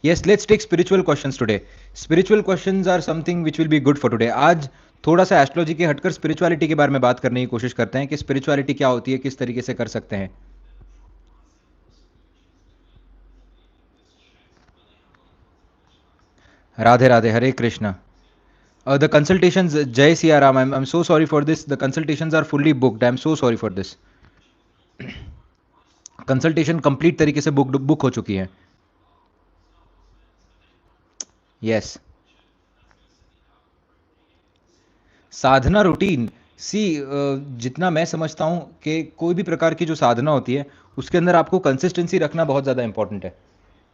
Yes, let's take spiritual questions today. Spiritual questions are something which will be good for today. आज थोड़ा सा astrology के हटकर spirituality के बारे में बात करने की कोशिश करते हैं कि स्पिरिचुअलिटी क्या होती है, किस तरीके से कर सकते हैं. Radhe Radhe, Hare Krishna. The consultations, Jai Siya Ram, I'm so sorry for this. The consultations are fully booked. I'm so sorry for this. Consultation complete तरीके से बुक हो चुकी है. यस. साधना रूटीन. सी, जितना मैं समझता हूँ कि कोई भी प्रकार की जो साधना होती है उसके अंदर आपको कंसिस्टेंसी रखना बहुत ज़्यादा इंपॉर्टेंट है.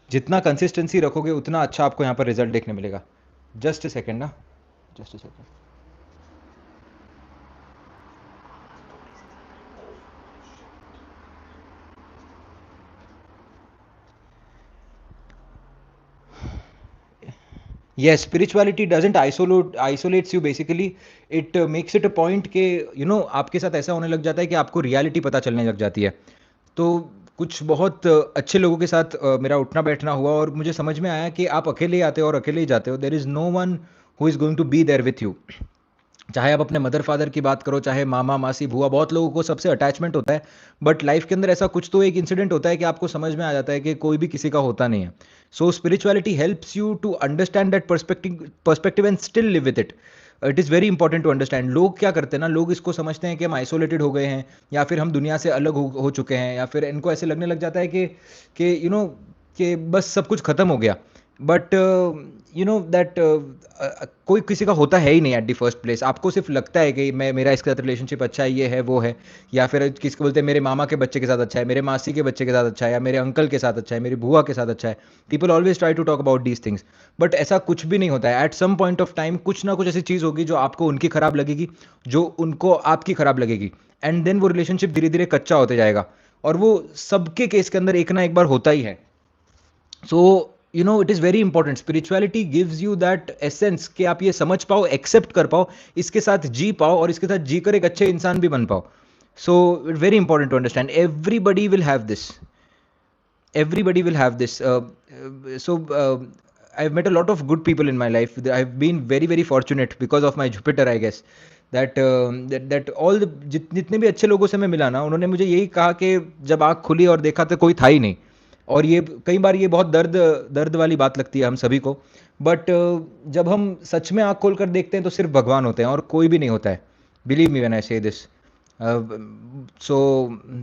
जितना कंसिस्टेंसी रखोगे उतना अच्छा आपको यहाँ पर रिजल्ट देखने मिलेगा. जस्ट अ सेकेंड ना. Just a second. Yes, spirituality doesn't isolates you basically. It makes it a point कि आपके साथ ऐसा होने लग जाता है कि आपको रियलिटी पता चलने लग जाती है. तो कुछ बहुत अच्छे लोगों के साथ मेरा उठना बैठना हुआ और मुझे समझ में आया कि आप अकेले ही आते हो और अकेले ही जाते हो. There is no one who is going to be there with you. चाहे आप अपने मदर फादर की बात करो, चाहे मामा मासी बुआ, बहुत लोगों को सबसे अटैचमेंट होता है. बट लाइफ के अंदर ऐसा कुछ तो एक इंसिडेंट होता है कि आपको समझ में आ जाता है कि कोई भी किसी का होता नहीं है. So spirituality helps you to understand that perspective and still live with it. It is very important to understand. लोग क्या करते हैं ना, लोग इसको समझते हैं कि हम आइसोलेटेड हो गए हैं या फिर हम दुनिया से अलग हो चुके हैं, या फिर इनको ऐसे लगने लग जाता है कि कि बस सब कुछ खत्म हो गया. बट दैट कोई किसी का होता है ही नहीं एट द फर्स्ट प्लेस. आपको सिर्फ लगता है कि मैं मेरा इसके साथ रिलेशनशिप अच्छा है, ये है वो है, या फिर किसको बोलते हैं मेरे मामा के बच्चे के साथ अच्छा है, मेरे मासी के बच्चे के साथ अच्छा है, या मेरे अंकल के साथ अच्छा है, मेरी बुआ के साथ अच्छा है. People always try to talk about these things. But ऐसा कुछ भी नहीं होता है. At some point of time कुछ ना कुछ ऐसी चीज़ होगी जो आपको उनकी खराब लगेगी, जो उनको आपकी खराब लगेगी. एंड देन वो रिलेशनशिप धीरे धीरे कच्चा होते जाएगा. और वो सबके केस के अंदर एक ना एक बार होता ही है. So it is very important. Spirituality gives you that essence कि आप ये समझ पाओ, एक्सेप्ट कर पाओ, इसके साथ जी पाओ और इसके साथ जीकर एक अच्छे इंसान भी बन पाओ. So it very important to understand. Everybody will have this. Everybody will have this. So I've met a lot of good people in my life. I've been very very fortunate because of my Jupiter, I guess. That all the जितने भी अच्छे लोगों से मैं मिला ना, उन्होंने मुझे यही कहा कि जब आँख खुली और देखा तो कोई था ही नहीं. और ये कई बार ये बहुत दर्द दर्द वाली बात लगती है हम सभी को. बट जब हम सच में आँख खोल कर देखते हैं तो सिर्फ भगवान होते हैं और कोई भी नहीं होता है. Believe me when I say this. So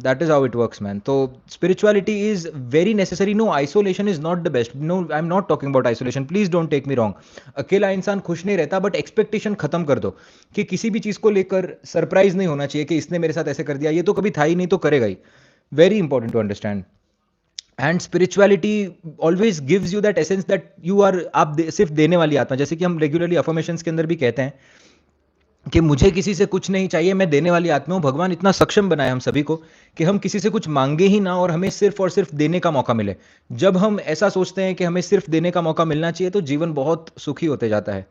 that is how it works, man. So spirituality is very necessary. No, isolation is not the best. No, I'm not talking about isolation. Please don't take me wrong. अकेला इंसान खुश नहीं रहता, but expectation खत्म कर दो कि किसी भी चीज़ को लेकर सरप्राइज नहीं होना चाहिए कि इसने मेरे साथ ऐसे कर दिया, ये तो कभी था ही नहीं तो करेगा ही. Very important to understand. And spirituality always gives you that essence that you are, आप सिर्फ देने वाली आत्मा. जैसे कि हम रेगुलरली अफर्मेशंस के अंदर भी कहते हैं कि मुझे किसी से कुछ नहीं चाहिए, मैं देने वाली आत्मा हूँ. भगवान इतना सक्षम बनाए हम सभी को कि हम किसी से कुछ मांगे ही ना और हमें सिर्फ और सिर्फ देने का मौका मिले. जब हम ऐसा सोचते हैं कि हमें सिर्फ देने का मौका मिलना चाहिए तो जीवन बहुत सुखी होते जाता है.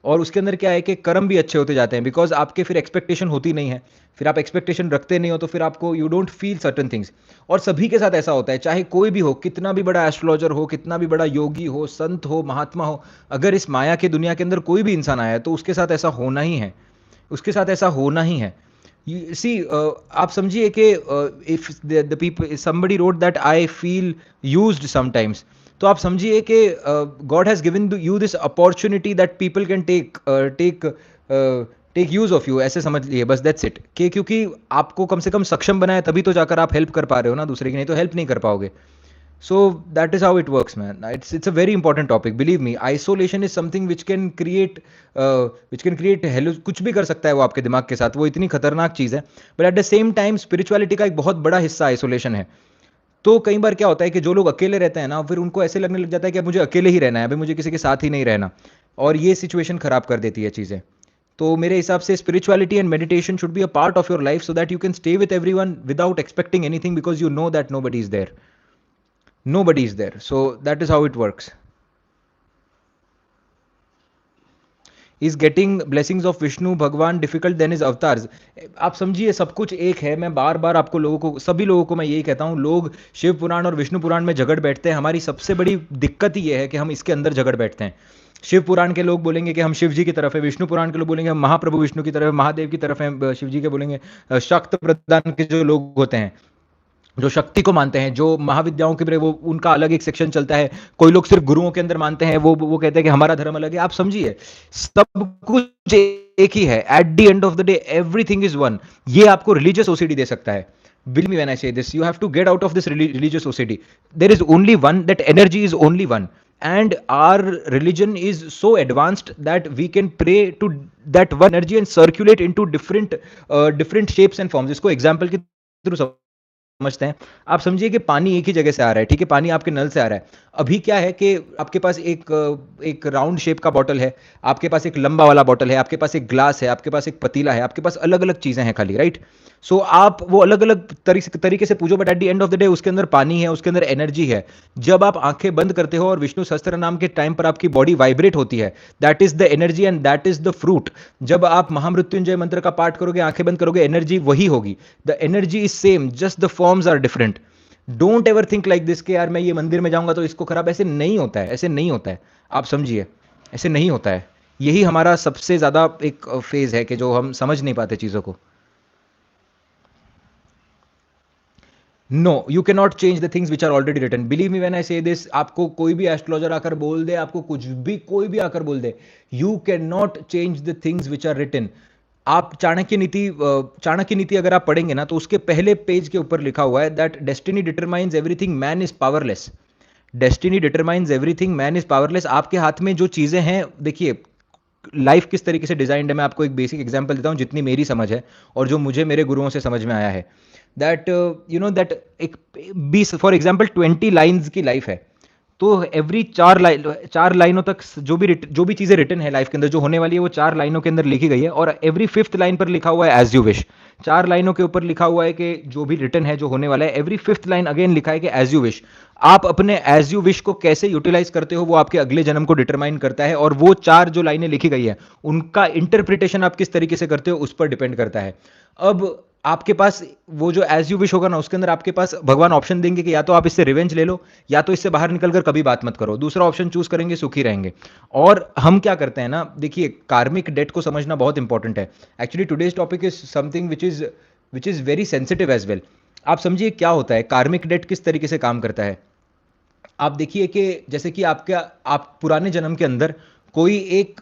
और उसके अंदर क्या है कि कर्म भी अच्छे होते जाते हैं, बिकॉज आपके फिर एक्सपेक्टेशन होती नहीं है. फिर आप एक्सपेक्टेशन रखते नहीं हो तो फिर आपको you don't feel certain things. और सभी के साथ ऐसा होता है, चाहे कोई भी हो, कितना भी बड़ा एस्ट्रोलॉजर हो, कितना भी बड़ा योगी हो, संत हो, महात्मा हो, अगर इस माया की दुनिया के अंदर कोई भी इंसान आया है तो उसके साथ ऐसा होना ही है. उसके साथ ऐसा होना ही है. सी, आप समझिए कि if the people somebody road that I feel used sometimes, तो आप समझिए कि God has given you this opportunity that people can take take use of you. ऐसे समझ लिए बस, दैट्स इट. कि क्योंकि आपको कम से कम सक्षम बनाए तभी तो जाकर आप हेल्प कर पा रहे हो ना दूसरे की, नहीं तो हेल्प नहीं कर पाओगे. So that is how it works, man. It's a very important topic. Believe me, isolation is something which can create hello. कुछ भी कर सकता है वो आपके दिमाग के साथ. वो इतनी खतरनाक चीज़ है. But at the same time, spirituality का एक बहुत बड़ा हिस्सा आइसोलेशन है. तो कई बार क्या होता है कि जो लोग अकेले रहते हैं ना, फिर उनको ऐसे लगने लग जाता है कि अब मुझे अकेले ही रहना है, अभी मुझे किसी के साथ ही नहीं रहना. और ये सिचुएशन खराब कर देती है चीज़ें. तो मेरे हिसाब से spirituality and meditation should be a part of your life so that you can stay with everyone without expecting anything, because you know that nobody is there. Nobody is there. So that is how it works. Is getting blessings of Vishnu भगवान difficult then is avatars. आप समझिए सब कुछ एक है। मैं बार बार आपको लोगों को, सभी लोगों को मैं यही कहता हूँ, लोग शिव पुराण और विष्णु पुराण में झगड़ बैठते हैं। हमारी सबसे बड़ी दिक्कत ही ये है कि हम इसके अंदर झगड़ बैठते हैं। शिव पुराण के लोग बोलेंगे कि हम शिव जी की तरफ है, विष्णु पुराण के लोग बोलेंगे हम महाप्रभु विष्णु की तरफ है, महादेव की तरफ है, शिव जी के बोलेंगे शक्त प्रदान के जो लोग होते हैं, जो शक्ति को मानते हैं, जो महाविद्याओं के वो उनका अलग एक सेक्शन चलता है। कोई लोग सिर्फ गुरुओं के अंदर मानते हैं, वो कहते हैं कि हमारा धर्म अलग है। आप समझिए सब कुछ एक ही है। At the end of the day everything is one. ये आपको रिलीजियस ओसीडी दे सकता है। Believe me when I say this, you have to get out of this religious OCD. There is only one, that energy is only one. And our religion is so advanced that we can pray to that one energy and circulate into different shapes and forms. इसको example के through समझते हैं। आप समझिए कि पानी एक ही जगह से आ रहा है, ठीक है, पानी आपके नल से आ रहा है। अभी क्या है कि आपके पास एक राउंड शेप का बॉटल है, आपके पास एक लंबा वाला बॉटल है, आपके पास एक ग्लास है, आपके पास एक पतीला है, आपके पास अलग अलग चीजें हैं खाली, राइट। सो आप वो अलग अलग तरीके से पूछो, but at the end of the day उसके अंदर पानी है, उसके अंदर एनर्जी है। जब आप आंखें बंद करते हो और विष्णु सहस्त्र नाम के टाइम पर आपकी बॉडी वाइब्रेट होती है, that is the energy and that is the fruit. जब आप महामृत्युंजय मंत्र का पाठ करोगे, आंखें बंद करोगे, एनर्जी वही होगी। The energy is same, just the forms are different. Don't ever think like this कि यार मैं ये मंदिर में जाऊंगा तो इसको खराब, ऐसे नहीं होता है, ऐसे नहीं होता है। आप समझिए ऐसे नहीं होता है। यही हमारा सबसे ज्यादा एक फेज है कि जो हम समझ नहीं पाते चीजों को। No, you can not change the things which are already written. Believe me when I say this, आपको कोई भी एस्ट्रोलॉजर आकर बोल दे, आपको कुछ भी कोई भी आकर बोल दे, you can not change the things which are written. आप चाणक्य नीति अगर आप पढ़ेंगे ना, तो उसके पहले पेज के ऊपर लिखा हुआ है that destiny determines everything, man is powerless. Destiny determines everything, man is powerless. आपके हाथ में जो चीजें हैं, देखिए लाइफ किस तरीके से डिजाइंड है, मैं आपको एक बेसिक एग्जांपल देता हूं जितनी मेरी समझ है और जो मुझे मेरे गुरुओं से समझ में आया है। दैट यू नो दैट एक 20 फॉर एग्जांपल 20 लाइंस की लाइफ है, तो एवरी 4 लाइनों तक जो भी चीजें रिटन है लाइफ के अंदर जो होने वाली है, वो 4 लाइनों के अंदर लिखी गई है। और एवरी 5th लाइन पर लिखा हुआ है एज यू विश। 4 लाइनों के ऊपर लिखा हुआ है कि जो भी रिटन है, जो होने वाला है, एवरी 5th लाइन अगेन लिखा है कि एज यू विश। आप अपने एज यू विश को कैसे यूटिलाइज करते हो, वो आपके अगले जन्म को डिटरमाइन करता है। और वो 4 जो लाइनें लिखी गई है, उनका इंटरप्रिटेशन आप किस तरीके से करते हो उस पर डिपेंड करता है। अब आपके पास वो जो एज यू विश होगा ना, उसके अंदर आपके पास भगवान ऑप्शन देंगे कि या तो आप इससे रिवेंज ले लो, या तो इससे बाहर निकलकर कभी बात मत करो। दूसरा ऑप्शन चूज करेंगे, सुखी रहेंगे। और हम क्या करते हैं ना, देखिए कार्मिक डेट को समझना बहुत इंपॉर्टेंट है। Actually today's topic is something which is very sensitive as well. आप समझिए क्या होता है, कार्मिक डेट किस तरीके से काम करता है। आप देखिए कि जैसे कि आप पुराने जन्म के अंदर कोई एक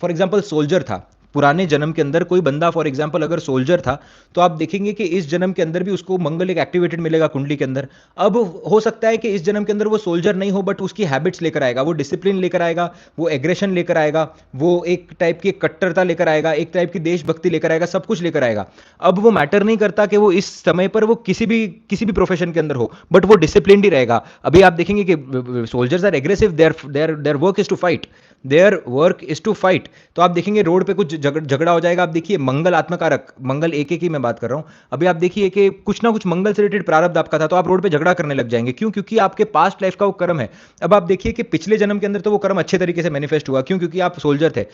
फॉर एग्जांपल सोल्जर था, पुराने जन्म के अंदर कोई बंदा फॉर एग्जांपल अगर सोल्जर था, तो आप देखेंगे कि इस जन्म के अंदर भी उसको मंगल एक एक्टिवेटेड मिलेगा कुंडली के अंदर। अब हो सकता है कि इस जन्म के अंदर वो सोल्जर नहीं हो, बट उसकी हैबिट्स लेकर आएगा, वो डिसिप्लिन लेकर आएगा, वो एग्रेशन लेकर आएगा, वो एक टाइप की कट्टरता लेकर आएगा, एक टाइप की देशभक्ति लेकर आएगा, सब कुछ लेकर आएगा। अब वो मैटर नहीं करता कि वो इस समय पर वो किसी भी प्रोफेशन के अंदर हो, बट वो डिसिप्लिन ही रहेगा। अभी आप देखेंगे कि soldiers are aggressive, their work is to fight, their work is to fight. तो आप देखेंगे रोड पे कुछ झगड़ा हो जाएगा। आप देखिए मंगल आत्मकारक, मंगल एक की मैं बात कर रहा हूं। अभी आप देखिए कि कुछ ना कुछ मंगल से रिलेटेड प्रारब्ध आपका था, तो आप रोड पे झगड़ा करने लग जाएंगे। क्यों? क्योंकि आपके पास्ट लाइफ का वो कर्म है। अब आप देखिए कि पिछले जन्म के अंदर तो वो कर्म अच्छे तरीके से मैनिफेस्ट हुआ। क्यों? क्योंकि आप सोल्जर थे।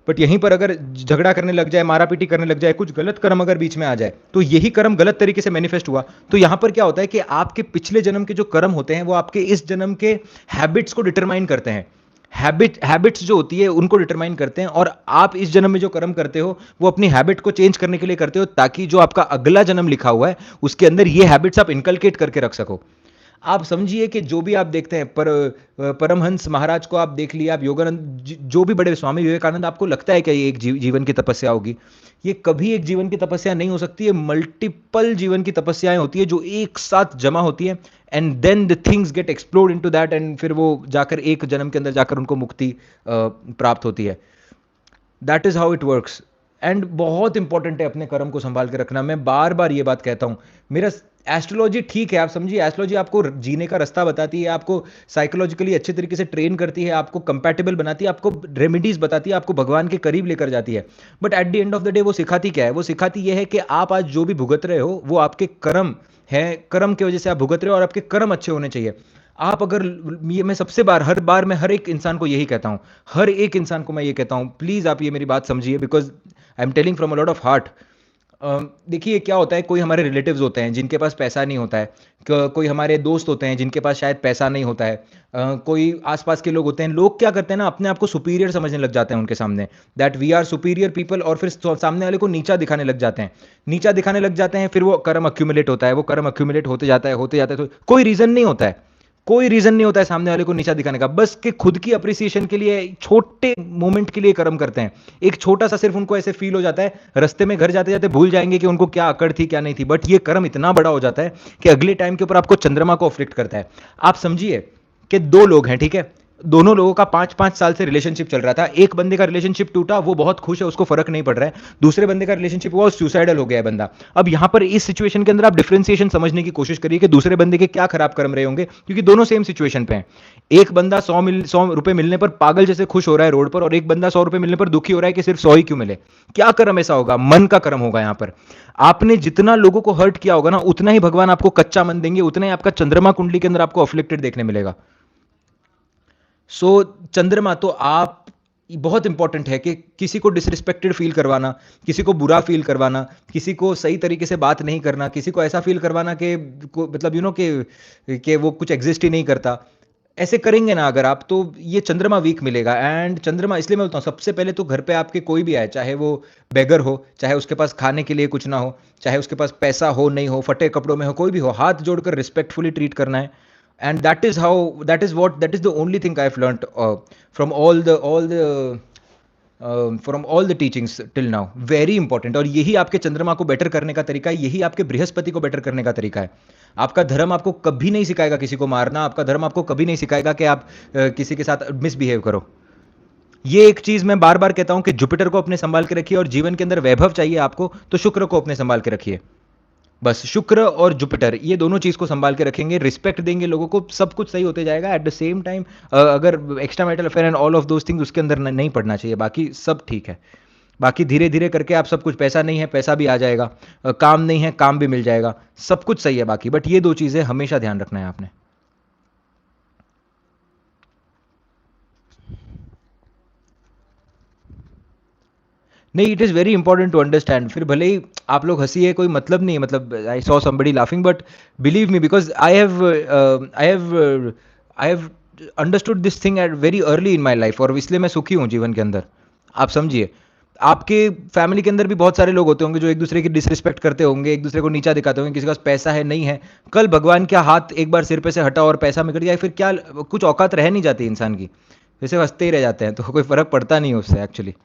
बट यहीं पर अगर झगड़ा करने लग जाए, मारा पीटी करने लग जाए, कुछ गलत कर्म अगर बीच में आ जाए, तो यही कर्म गलत तरीके से मैनिफेस्ट हुआ। तो यहां पर क्या होता है कि आपके पिछले जन्म के जो कर्म होते हैं, वो आपके इस जन्म के हैबिट्स को डिटरमाइन करते हैं। हैबिट्स जो होती है उनको डिटरमाइन करते हैं। और आप इस जन्म में जो कर्म करते हो, वो अपनी हैबिट को चेंज करने के लिए करते हो, ताकि जो आपका अगला जन्म लिखा हुआ है उसके अंदर ये हैबिट्स आप इनकलकेट करके रख सको। आप समझिए कि जो भी आप देखते हैं, परमहंस महाराज को आप देख लिया, आप योगानंद, जो भी बड़े स्वामी विवेकानंद, आपको लगता है कि ये एक जीवन की तपस्या होगी? ये कभी एक जीवन की तपस्या नहीं हो सकती है। मल्टीपल जीवन की तपस्याएं होती है जो एक साथ जमा होती है, and then the things get explode into that, एंड फिर वो जाकर एक जन्म के अंदर जाकर उनको मुक्ति प्राप्त होती है। That is how it works. And बहुत इंपॉर्टेंट है अपने कर्म को संभाल के रखना। मैं बार बार ये बात कहता हूं। मेरा एस्ट्रोलॉजी ठीक है, आप समझिए, एस्ट्रोलॉजी आपको जीने का रास्ता बताती है, आपको साइकोलॉजिकली अच्छे तरीके से ट्रेन करती है, आपको कंपैटिबल बनाती है, आपको रेमेडीज बताती है, आपको भगवान के करीब लेकर जाती है। But at the end of the day वो सिखाती क्या है? वो सिखाती ये है कि आप आज जो भी भुगत रहे हो, वो आपके कर्म है, कर्म की वजह से आप भुगत रहे हो, और आपके कर्म अच्छे होने चाहिए। आप अगर ये मैं सबसे हर बार मैं हर एक इंसान को यही कहता हूँ, हर एक इंसान को मैं ये कहता हूँ, प्लीज़ आप ये मेरी बात समझिए, because I am telling from a lot of heart. देखिए क्या होता है, कोई हमारे रिलेटिव्स होते हैं जिनके पास पैसा नहीं होता है, कोई हमारे दोस्त होते हैं जिनके पास शायद पैसा नहीं होता है, कोई आसपास के लोग होते हैं, लोग क्या करते हैं ना, अपने आप को सुपीरियर समझने लग जाते हैं उनके सामने, that we are superior people, और फिर सामने वाले को नीचा दिखाने लग जाते हैं, नीचा दिखाने लग जाते हैं, फिर वो कर्म अक्यूमुलेट होता है, वो कर्म अक्यूमुलेट होते जाता है, होते जाता है, तो कोई रीज़न नहीं होता है, कोई रीजन नहीं होता है सामने वाले को नीचा दिखाने का, बस कि खुद की अप्रिसिएशन के लिए छोटे मोमेंट के लिए कर्म करते हैं। एक छोटा सा सिर्फ उनको ऐसे फील हो जाता है, रास्ते में घर जाते जाते भूल जाएंगे कि उनको क्या अकड़ थी क्या नहीं थी, बट ये कर्म इतना बड़ा हो जाता है कि अगले टाइम के ऊपर आपको चंद्रमा को अफ्लिक्ट करता है। आप समझिए कि दो लोग हैं, ठीक है, दोनों लोगों का 5-5 साल से रिलेशनशिप चल रहा था, एक बंदे का रिलेशनशिप टूटा, वो बहुत खुश है, उसको फर्क नहीं पड़ रहा है, दूसरे बंदे का रिलेशनशिप हुआ, सुसाइडल हो गया है बंदा। अब यहां पर इस सिचुएशन के अंदर आप डिफरेंशिएशन समझने की कोशिश करिए कि दूसरे बंदे के क्या खराब कर्म रहे होंगे, क्योंकि दोनों सेम सिचुएशन पे हैं। एक बंदा 100 रुपए मिलने पर पागल जैसे खुश हो रहा है रोड पर, और एक बंदा 100 रुपए मिलने पर दुखी हो रहा है कि सिर्फ 100 ही क्यों मिले। क्या कर्म ऐसा होगा? मन का कर्म होगा यहां पर। आपने जितना लोगों को हर्ट किया होगा ना, उतना ही भगवान आपको कच्चा मन देंगे, उतना ही आपका चंद्रमा कुंडली के अंदर आपको अफ्लिक्टेड देखने मिलेगा। सो चंद्रमा तो आप, बहुत इंपॉर्टेंट है कि किसी को डिसरिस्पेक्टेड फील करवाना, किसी को बुरा फील करवाना, किसी को सही तरीके से बात नहीं करना, किसी को ऐसा फील करवाना कि मतलब कि वो कुछ एग्जिस्ट ही नहीं करता, ऐसे करेंगे ना अगर आप, तो ये चंद्रमा वीक मिलेगा। एंड चंद्रमा इसलिए मैं बोलता हूँ, सबसे पहले तो घर पे आपके कोई भी आए, चाहे वो बेगर हो, चाहे उसके पास खाने के लिए कुछ ना हो, चाहे उसके पास पैसा हो नहीं हो, फटे कपड़ों में हो, कोई भी हो, हाथ जोड़कर रिस्पेक्टफुली ट्रीट करना है। And that is the only thing I've learned from all the teachings till now, very important। और यही आपके चंद्रमा को बेटर करने का तरीका है, यही आपके बृहस्पति को बेटर करने का तरीका है। आपका धर्म आपको कभी नहीं सिखाएगा किसी को मारना, आपका धर्म आपको कभी नहीं सिखाएगा कि आप किसी के साथ मिसबिहेव करो। ये एक चीज मैं बार बार कहता हूं कि जुपिटर को अपने संभाल के रखिए, और जीवन के अंदर वैभव चाहिए आपको तो शुक्र को अपने संभाल के रखिए। बस शुक्र और जुपिटर, ये दोनों चीज को संभाल के रखेंगे, रिस्पेक्ट देंगे लोगों को, सब कुछ सही होते जाएगा। एट द सेम टाइम अगर extra marital affair and all of those things उसके अंदर नहीं पड़ना चाहिए, बाकी सब ठीक है। बाकी धीरे धीरे करके आप सब कुछ, पैसा नहीं है पैसा भी आ जाएगा, काम नहीं है काम भी मिल जाएगा, सब कुछ सही है बाकी, बट ये दो चीजें हमेशा ध्यान रखना है आपने। नहीं, it is very important to understand. फिर भले ही आप लोग हंसी, कोई मतलब नहीं है, मतलब I saw somebody laughing, but believe me, because I have understood this thing at very early in my life, और इसलिए मैं सुखी हूँ जीवन के अंदर। आप समझिए, आपके फैमिली के अंदर भी बहुत सारे लोग होते होंगे जो एक दूसरे की डिसरिस्पेक्ट करते होंगे, एक दूसरे को नीचा दिखाते होंगे, किसी के पास पैसा है नहीं है, कल भगवान क्या हाथ एक बार सिर पे से हटा और पैसा मिल जाए, फिर क्या कुछ औकात रह नहीं जाती इंसान की, वैसे हंसते ही रह जाते हैं, तो कोई फर्क पड़ता नहीं है उससे एक्चुअली।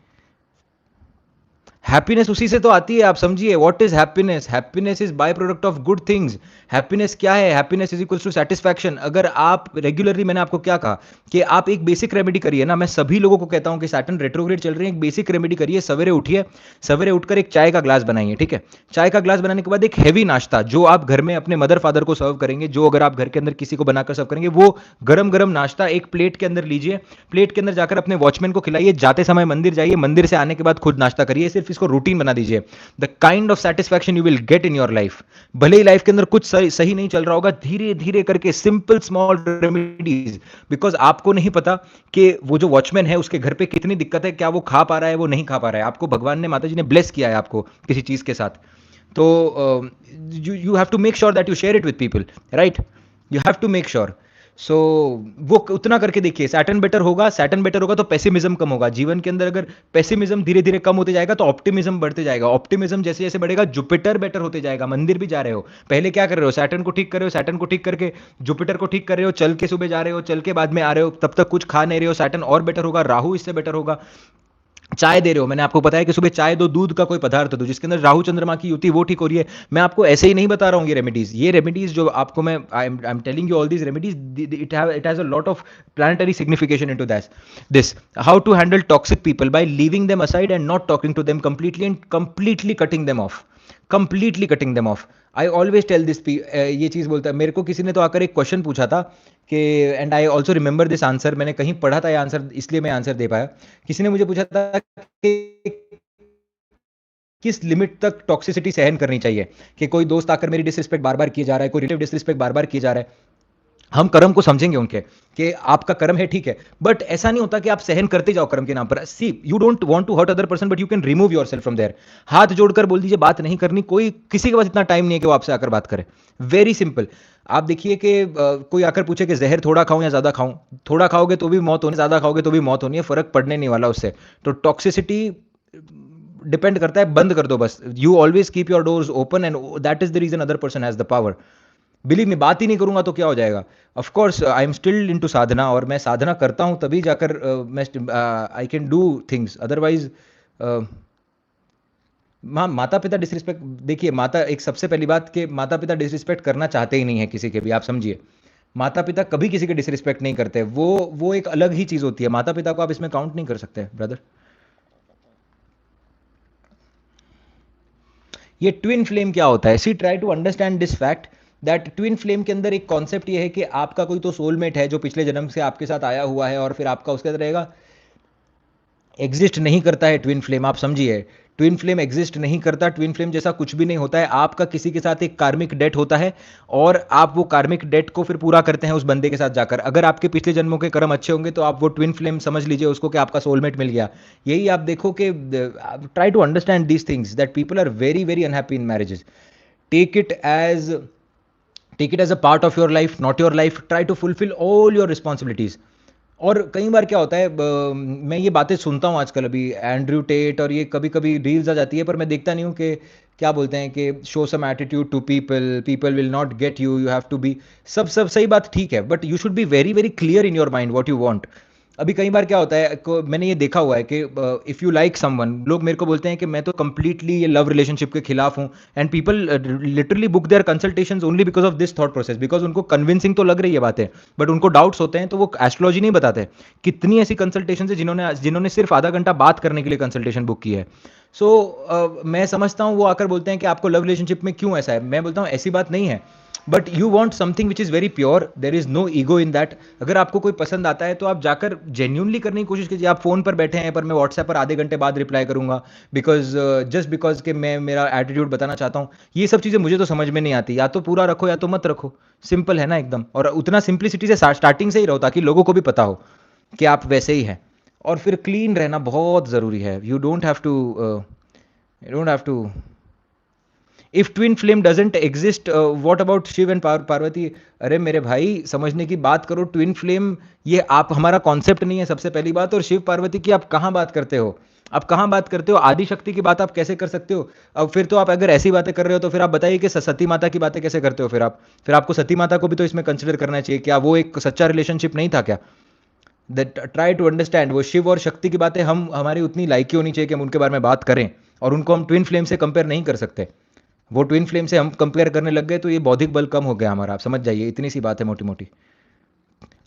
हैप्पीनेस उसी से तो आती है, आप समझिए, what is happiness? Happiness is by product of good things. Happiness क्या है? Happiness is equals to satisfaction. अगर आप रेगुलरली, मैंने आपको क्या कहा कि आप एक बेसिक रेमेडी करिए ना, मैं सभी लोगों को कहता हूं कि सैटर्न रेट्रोग्रेड चल रही है, एक बेसिक रेमेडी करिए, सवेरे उठिए, सवेरे उठकर एक चाय का ग्लास बनाइए, ठीक है, चाय का ग्लास बनाने के बाद एक हैवी नाश्ता जो आप घर में अपने मदर फादर को सर्व करेंगे, जो अगर आप घर के अंदर किसी को बनाकर सर्व करेंगे, वो गरम गरम नाश्ता एक प्लेट के अंदर लीजिए, प्लेट के अंदर जाकर अपने वॉचमैन को खिलाइए, जाते समय मंदिर जाइए, मंदिर से आने के बाद खुद नाश्ता करिए, सिर्फ इसको रूटीन बना दीजिए। The kind of satisfaction you will get in your life, भले ही लाइफ के अंदर कुछ सही नहीं चल रहा होगा, धीरे धीरे करके सिंपल स्मॉल रेमेडीज, बिकॉज आपको नहीं पता कि वो जो वॉचमैन है उसके घर पे कितनी दिक्कत है, क्या वो खा पा रहा है, वो नहीं खा पा रहा है, आपको भगवान ने, माता जी ने ब्लेस किया है आपको किसी चीज के साथ, तो you have to make sure that you share it with people, right? You have to make sure. So वो उतना करके देखिए, सैटर्न बेटर होगा, सैटर्न बेटर होगा तो पेसिमिज्म कम होगा जीवन के अंदर। अगर पेसिमिज्म धीरे धीरे कम होते जाएगा तो ऑप्टिमिज्म बढ़ते जाएगा, ऑप्टिमिज्म जैसे जैसे बढ़ेगा जुपिटर बेटर होते जाएगा। मंदिर भी जा रहे हो, पहले क्या कर रहे हो? सैटर्न को ठीक कर रहे हो, सैटर्न को ठीक करके जुपिटर को ठीक कर रहे हो, चल के सुबह जा रहे हो, चल के बाद में आ रहे हो, तब तक कुछ खा नहीं रहे हो, सैटर्न और बेटर होगा, राहु इससे बेटर होगा। चाय दे रहे हो, मैंने आपको बताया कि सुबह चाय दो, दूध का कोई पदार्थ दो जिसके अंदर राहु चंद्रमा की युति, वो ठीक हो रही है। मैं आपको ऐसे ही नहीं बता रहा हूँ ये रेमेडीज जो आपको मैं, I am telling you all these remedies, it has a lot of planetary signification into this. How to handle toxic people? By leaving them aside and not talking to them completely, and completely cutting them off, completely cutting them off. I always tell this, ये चीज बोलता है मेरे को, किसी ने तो आकर एक क्वेश्चन पूछा था कि, and I also remember this answer, मैंने कहीं पढ़ा था ये आंसर, इसलिए मैं आंसर दे पाया। किसी ने मुझे पूछा था कि किस लिमिट तक टॉक्सिसिटी सहन करनी चाहिए, कि कोई दोस्त आकर मेरी डिसरिस्पेक्ट बार बार किए जा रहा है, कोई रिलेटिव डिसरिस्पेक्ट बार बार किए जा रहा है, हम कर्म को समझेंगे उनके कि आपका कर्म है, ठीक है, बट ऐसा नहीं होता कि आप सहन करते जाओ कर्म के नाम पर। See, you don't want to hurt other person, but you can remove yourself from there. हाथ जोड़कर बोल दीजिए बात नहीं करनी, कोई किसी के पास इतना टाइम नहीं है कि वो आपसे आकर बात करे। Very simple. आप देखिए कि कोई आकर पूछे कि जहर थोड़ा खाऊं या ज्यादा खाऊं, थोड़ा खाओगे तो भी मौत होनी, ज्यादा खाओगे तो भी मौत होनी है, फर्क पड़ने नहीं वाला उससे। तो टॉक्सिसिटी डिपेंड करता है, बंद कर दो बस। You always keep your doors open, and that is the reason other person has the power. Believe me, बात ही नहीं करूंगा तो क्या हो जाएगा। Of course I am still into sadhana, और मैं साधना करता हूं तभी जाकर मैं I can do things, otherwise माता पिता डिसरिस्पेक्ट, देखिए माता, एक सबसे पहली बात कि माता पिता डिसरिस्पेक्ट करना चाहते ही नहीं है किसी के भी, आप समझिए। माता पिता कभी किसी के डिसरिस्पेक्ट नहीं करते, वो एक अलग ही चीज होती है। माता पिता को आप इसमें काउंट नहीं कर सकते ब्रदर। ये ट्विन फ्लेम क्या होता है? See, try to understand this fact that twin flame के अंदर एक कॉन्सेप्ट ये है कि आपका कोई तो सोलमेट है जो पिछले जन्म से आपके साथ आया हुआ है, और फिर आपका उसके साथ रहेगा। एग्जिस्ट नहीं करता है ट्विन फ्लेम, आप समझिए। ट्विन फ्लेम एग्जिस्ट नहीं करता, ट्विन फ्लेम जैसा कुछ भी नहीं होता है। आपका किसी के साथ एक कार्मिक डेट होता है, और आप वो कार्मिक डेट को फिर पूरा करते हैं उस बंदे के साथ जाकर। अगर आपके पिछले जन्मों के कर्म अच्छे होंगे तो आप वो ट्विन फ्लेम समझ लीजिए उसको कि आपका सोलमेट मिल गया। यही आप देखो कि try to understand these things that people are very very unhappy in marriages. Take it as take it as a part of your life, not your life. Try to fulfil all your responsibilities. और कई बार क्या होता है, मैं ये बातें सुनता हूँ आजकल, अभी एंड्रयू टेट और ये कभी कभी रील्स आ जाती है, पर मैं देखता नहीं हूँ कि क्या बोलते हैं कि show some attitude to people, people will not get you, you have to be. सब सही बात, ठीक है, but you should be very very clear in your mind what you want. अभी कई बार क्या होता है, मैंने ये देखा हुआ है कि इफ़ यू लाइक समवन, लोग मेरे को बोलते हैं कि मैं तो कंप्लीटली ये लव रिलेशनशिप के खिलाफ हूँ, and people literally book their consultations only because of this thought process, because उनको कन्विंसिंग तो लग रही है बातें, बट उनको डाउट्स होते हैं, तो वो एस्ट्रोलॉजी नहीं बताते। कितनी ऐसी कंसल्टेशन है जिन्होंने जिन्होंने सिर्फ आधा घंटा बात करने के लिए कंसल्टेशन बुक की है। सो मैं समझता हूँ, वो आकर बोलते हैं कि आपको लव रिलेशनशिप में क्यों ऐसा है, मैं बोलता हूँ ऐसी बात नहीं है, but you want something which is very pure, there is no ego in that. अगर आपको कोई पसंद आता है तो आप जाकर जेन्यूनली करने की कोशिश कीजिए। आप फोन पर बैठे हैं, पर मैं व्हाट्सएप पर आधे घंटे बाद रिप्लाई करूंगा बिकॉज जस्ट बिकॉज कि मैं मेरा एटीट्यूड बताना चाहता हूँ, ये सब चीज़ें मुझे तो समझ में नहीं आती। या तो पूरा रखो या तो मत रखो, सिंपल है ना एकदम। और उतना सिंप्लिसिटी से स्टार्टिंग से ही रहो, ताकि लोगों को भी पता हो कि आप वैसे ही हैं। और फिर क्लीन रहना बहुत ज़रूरी है। You don't have to if twin flame doesn't exist, what about Shiva and Parvati? अरे मेरे भाई, समझने की बात करो। ट्विन फ्लेम ये आप हमारा कॉन्सेप्ट नहीं है, सबसे पहली बात। और शिव पार्वती की आप कहाँ बात करते हो? आप कहाँ बात करते हो? आदि शक्ति की बात आप कैसे कर सकते हो? अब फिर तो आप अगर ऐसी बातें कर रहे हो तो फिर आप बताइए कि सती माता की बातें कैसे करते हो? फिर आपको सती माता को भी तो इसमें कंसिडर करना चाहिए। क्या वो एक सच्चा रिलेशनशिप नहीं था क्या? That try to understand. वो शिव और शक्ति की बातें हम हमारी उतनी लायकी होनी चाहिए कि हम उनके बारे में बात करें, और उनको हम ट्विन फ्लेम से कंपेयर नहीं कर सकते। वो ट्विन फ्लेम से हम कंपेयर करने लग गए तो ये बौद्धिक बल कम हो गया हमारा, आप समझ जाइए। इतनी सी बात है मोटी मोटी।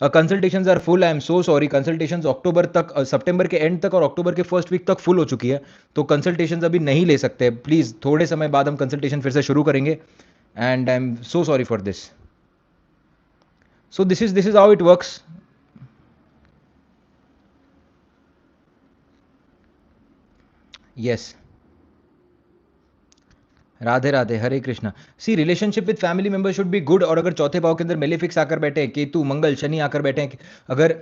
Consultations are full, I am so sorry. Consultations October तक, सितंबर के एंड तक और अक्टूबर के फर्स्ट वीक तक फुल हो चुकी है, तो कंसल्टेशंस अभी नहीं ले सकते। प्लीज़ थोड़े समय बाद हम कंसल्टेशन फिर से शुरू करेंगे, and I am so sorry for this. So this is how it works. Yes, Radhe Radhe, Hare Krishna. See, relationship with family member should be good. और अगर चौथे भाव के अंदर मेलेफिक्स आकर बैठे हैं, केतु मंगल शनि आकर बैठे हैं, अगर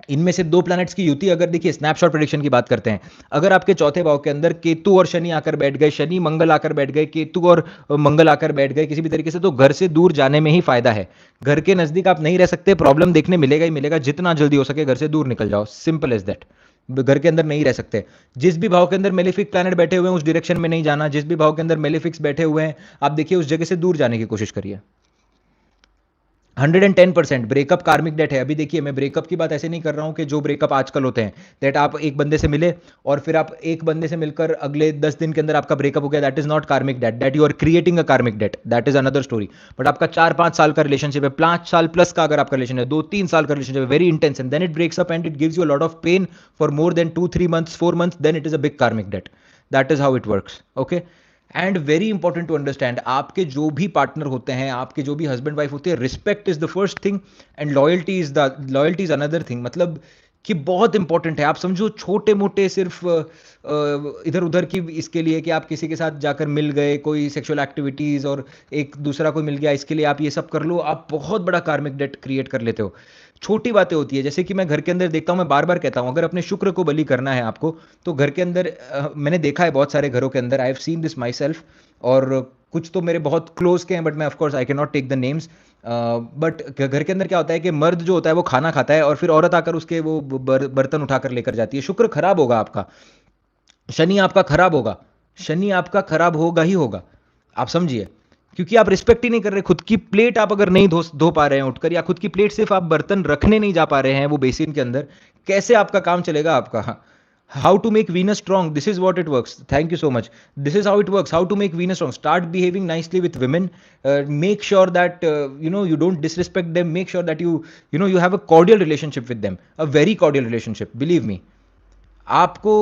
इनमें से दो प्लैनेट्स की युति, अगर देखिए स्नैपशॉट प्रेडिक्शन की बात करते हैं, अगर आपके चौथे भाव के अंदर केतु और शनि आकर बैठ गए, शनि मंगल आकर बैठ गए, केतु और मंगल आकर बैठ गए किसी भी तरीके से, तो घर से दूर जाने में ही फायदा है। घर के नजदीक आप नहीं रह सकते, प्रॉब्लम देखने मिलेगा ही मिलेगा। जितना जल्दी हो सके घर से दूर निकल जाओ, सिंपल एज दैट। घर के अंदर नहीं रह सकते। जिस भी भाव के अंदर मेलेफिक प्लैनेट बैठे हुए हैं उस डायरेक्शन में नहीं जाना। जिस भी भाव के अंदर मेलेफिक्स बैठे हुए हैं, आप देखिए उस जगह से दूर जाने की कोशिश करिए। 110% ब्रेकअप कार्मिक डेट है। अभी देखिए, मैं ब्रेकअप की बात ऐसे नहीं कर रहा हूं कि जो ब्रेकअप आजकल होते हैं, दैट आप एक बंदे से मिले और फिर आप एक बंदे से मिलकर अगले 10 दिन के अंदर आपका ब्रेकअप हो गया, that is not karmic debt, that you are creating a karmic debt, that is another story. But आपका 4-5 साल का रिलेशनशिप है, 5 साल प्लस का अगर आपका रिलेशन है, 2-3 साल का रिलेशनशिप है, very intense, and then it breaks up and it gives you a lot of pain for more than 2-3 months, 4 months, then it is a big karmic debt. That is how it works, okay. And very important to understand, आपके जो भी partner होते हैं, आपके जो भी husband wife होते हैं, respect is the first thing, and loyalty is another thing. मतलब कि बहुत इंपॉर्टेंट है। आप समझो छोटे मोटे सिर्फ इधर उधर की इसके लिए कि आप किसी के साथ जाकर मिल गए, कोई सेक्सुअल एक्टिविटीज़ और एक दूसरा कोई मिल गया, इसके लिए आप ये सब कर लो, आप बहुत बड़ा कार्मिक डेट क्रिएट कर लेते हो। छोटी बातें होती है, जैसे कि मैं घर के अंदर देखता हूँ, मैं बार बार कहता हूँ, अगर अपने शुक्र को बलि करना है आपको, तो घर के अंदर मैंने देखा है बहुत सारे घरों के अंदर, आई have seen this my self. और कुछ तो मेरे बहुत क्लोज के हैं, बट मैं of course I can not take the names. But घर के अंदर क्या होता है कि मर्द जो होता है वो खाना खाता है और फिर औरत आकर उसके वो बर्तन उठाकर लेकर जाती है। शुक्र खराब होगा आपका, शनि आपका खराब होगा, शनि आपका खराब होगा ही होगा। आप समझिए, क्योंकि आप रिस्पेक्ट ही नहीं कर रहे। खुद की प्लेट आप अगर नहीं धो धो पा रहे हैं उठकर, या खुद की प्लेट सिर्फ आप बर्तन रखने नहीं जा पा रहे हैं वो बेसिन के अंदर, कैसे आपका काम चलेगा आपका? How to make Venus strong, this is what it works. Thank you so much. This is how it works, how to make Venus strong. Start behaving nicely with women. Make sure that you don't disrespect them. Make sure that you have a cordial relationship with them, a very cordial relationship, believe me. आपको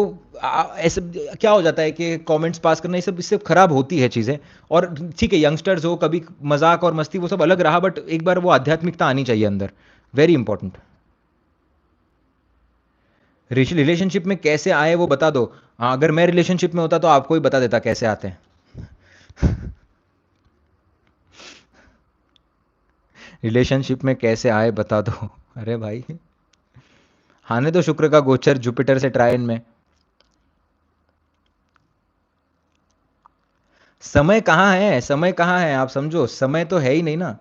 ऐसे क्या हो जाता है कि comments pass करना, ये सब इससे खराब होती है चीज़ें। और ठीक है, यंगस्टर्स हो, कभी मजाक और मस्ती वो सब अलग रहा, बट एक बार वो आध्यात्मिकता आनी चाहिए अंदर, वेरी इंपॉर्टेंट। रिलेशनशिप में कैसे आए वो बता दो। हाँ, अगर मैं रिलेशनशिप में होता तो आपको ही बता देता कैसे आते हैं। रिलेशनशिप में कैसे आए बता दो। अरे भाई, आने तो शुक्र का गोचर जुपिटर से ट्रायन में। समय कहाँ है, समय कहाँ है, आप समझो, समय तो है ही नहीं ना।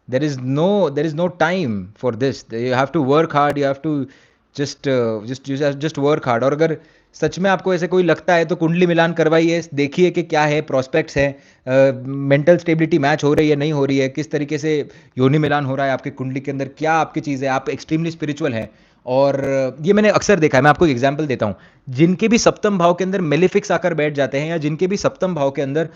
there is no time for this. You have to work hard, you have to just work hard। और अगर सच में आपको ऐसे कोई लगता है तो कुंडली मिलान करवाइए, देखिए कि क्या है, प्रोस्पेक्ट्स है, मेंटल स्टेबिलिटी मैच हो रही है नहीं हो रही है, किस तरीके से योनि मिलान हो रहा है आपकी कुंडली के अंदर, क्या आपकी चीज़ है, आप एक्सट्रीमली स्पिरिचुअल है। और ये मैंने अक्सर देखा है। मैं आपको एक एग्जांपल देता हूँ। जिनके भी सप्तम भाव के अंदर मेलिफिक्स आकर बैठ जाते हैं, या जिनके भी सप्तम भाव के अंदर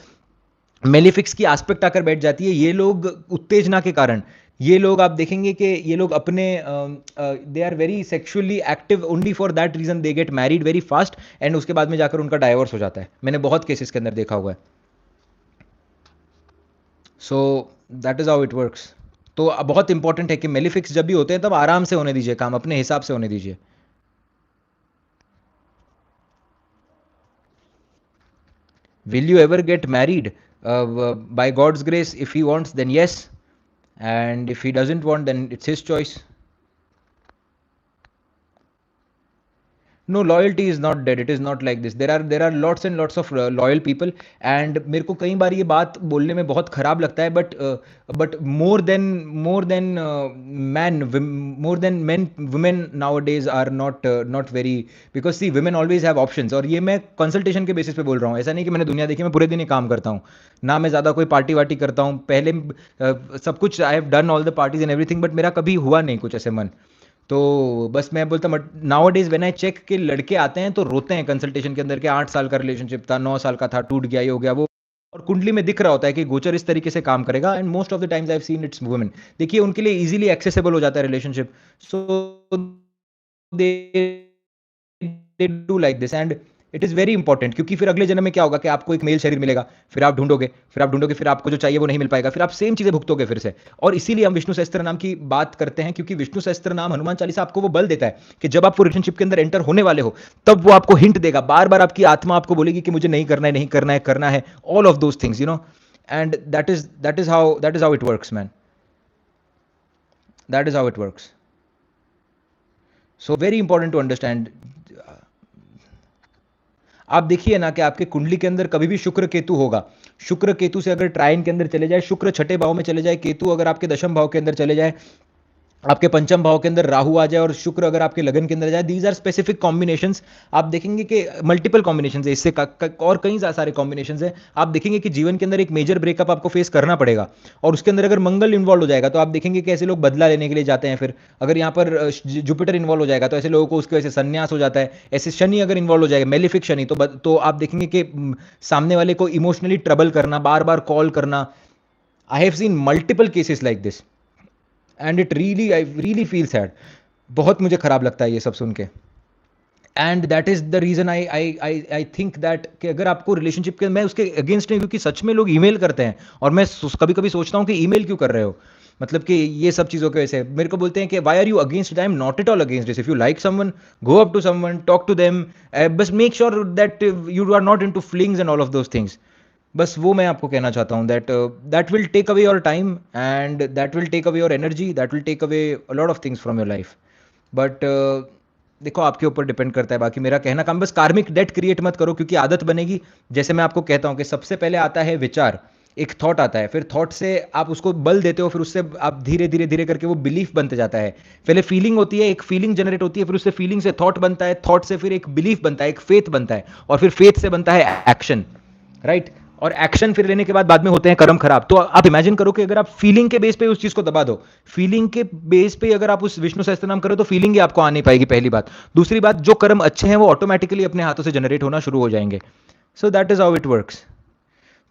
मेलिफिक्स की एस्पेक्ट आकर बैठ जाती है, ये लोग उत्तेजना के कारण, ये लोग आप देखेंगे कि ये लोग अपने they are very sexually active, only for that reason they get married very fast, and उसके बाद में जाकर उनका डाइवोर्स हो जाता है। मैंने बहुत केसेस के अंदर देखा हुआ है। सो that is how it works. तो बहुत इंपॉर्टेंट है कि मेलिफिक्स जब भी होते हैं तब आराम से होने दीजिए, काम अपने हिसाब से होने दीजिए। Will you ever get married? By God's grace, if he wants, then yes. And if he doesn't want, then it's his choice. No, loyalty is not dead. It is not like this. There are lots and lots of loyal people. And मेरे को कई बार ये बात बोलने में बहुत खराब लगता है, but more than man more than men, women nowadays are not very, because see, women always have options। और ये मैं कंसल्टेशन के बेसिस पे बोल रहा हूँ, ऐसा नहीं कि मैंने दुनिया देखी, मैं पूरे दिन ही काम करता हूँ ना, मैं ज़्यादा कोई पार्टी वार्टी करता हूँ पहले। सब कुछ I have done all the parties and everything, but मेरा कभी हुआ नहीं कुछ ऐसे मन। तो बस मैं बोलता हूँ, nowadays when I check के लड़के आते हैं तो रोते हैं कंसल्टेशन के अंदर, के 8 साल का रिलेशनशिप था, 9 साल का था, टूट गया, ये हो गया वो। और कुंडली में दिख रहा होता है कि गोचर इस तरीके से काम करेगा, and most of the times I have scene it's women. देखिए, उनके लिए इजीली एक्सेसिबल हो जाता है relationship, so they they do like this, and it is very important. क्योंकि फिर अगले जन्म में क्या होगा कि आपको एक मेल शरीर मिलेगा, फिर आप ढूंढोगे, फिर आपको जो चाहिए वो नहीं मिल पाएगा, फिर आप सेम चीज़ें भुगतोगे फिर से। और इसीलिए हम विष्णु सहस्त्र नाम की बात करते हैं, क्योंकि विष्णु सहस्त्र नाम, हनुमान चालीसा आपको वो बल देता है कि जब आप रिलेशनशिप के अंदर एंटर होने वाले हो, तब वो आपको हिंट देगा, बार बार आपकी आत्मा आपको बोलेगी कि मुझे नहीं करना है, नहीं करना है, करना है, all of those things, and that is how it works, man. That is how it works. So very important to understand. आप देखिए ना कि आपके कुंडली के अंदर कभी भी शुक्र केतु होगा, शुक्र केतु से अगर ट्रायन के अंदर चले जाए, शुक्र छठे भाव में चले जाए, केतु अगर आपके दशम भाव के अंदर चले जाए, आपके पंचम भाव के अंदर राहु आ जाए, और शुक्र अगर आपके लगन के अंदर जाए, दीज आर स्पेसिफिक कॉम्बिनेशंस। आप देखेंगे कि मल्टीपल कॉम्बिनेशंस है इससे और कई सारे कॉम्बिनेशंस है। आप देखेंगे कि जीवन के अंदर एक मेजर ब्रेकअप आपको फेस करना पड़ेगा, और उसके अंदर अगर मंगल इन्वॉल्व हो जाएगा तो आप देखेंगे कि ऐसे लोग बदला लेने के लिए जाते हैं। फिर अगर यहाँ पर जुपिटर इन्वॉल्व हो जाएगा तो ऐसे लोगों को उसकी वजह से संन्यास हो जाता है। ऐसे शनि अगर इन्वॉल्व हो जाएगा, मेलिफिक शनि, तो आप देखेंगे कि सामने वाले को इमोशनली ट्रबल करना, बार बार कॉल करना। I have seen multiple cases like this, and it really, I really feel sad. बहुत मुझे खराब लगता है ये सब सुन के। And that is the reason I think that कि अगर आपको रिलेशनशिप के, मैं उसके अगेंस्ट नहीं, क्योंकि सच में लोग ईमेल करते हैं, और मैं कभी कभी सोचता हूँ कि ईमेल क्यों कर रहे हो। मतलब कि ये सब चीज़ों की वजह से मेरे को बोलते हैं कि why are you against, I am not at all against this, if you like someone go up to someone, talk to them, बस make sure that you are not into flings and all of those things. बस वो मैं आपको कहना चाहता हूँ that that will take away your time and that will take away your energy, that will take away a lot of things from your life. But देखो आपके ऊपर डिपेंड करता है। बाकी मेरा कहना काम, बस कार्मिक डेट क्रिएट मत करो, क्योंकि आदत बनेगी। जैसे मैं आपको कहता हूँ कि सबसे पहले आता है विचार, एक थॉट आता है, फिर थॉट से आप उसको बल देते हो, फिर उससे आप धीरे धीरे धीरे करके वो बिलीफ बनते जाता है। पहले फीलिंग होती है, एक फीलिंग जनरेट होती है, फिर उससे फीलिंग से थॉट बनता है, थॉट से फिर एक बिलीफ बनता है, एक फेथ बनता है, और फिर फेथ से बनता है एक्शन, राइट। और एक्शन फिर लेने के बाद में होते हैं कर्म खराब। तो आप इमेजिन करो कि अगर आप फीलिंग के बेस पे उस चीज को दबा दो, फीलिंग के बेस पे अगर आप उस विष्णु सहस्त्र नाम करो तो फीलिंग ही आपको आ नहीं पाएगी, पहली बात। दूसरी बात, जो कर्म अच्छे हैं वो ऑटोमेटिकली अपने हाथों से जनरेट होना शुरू हो जाएंगे। सो that is how it works.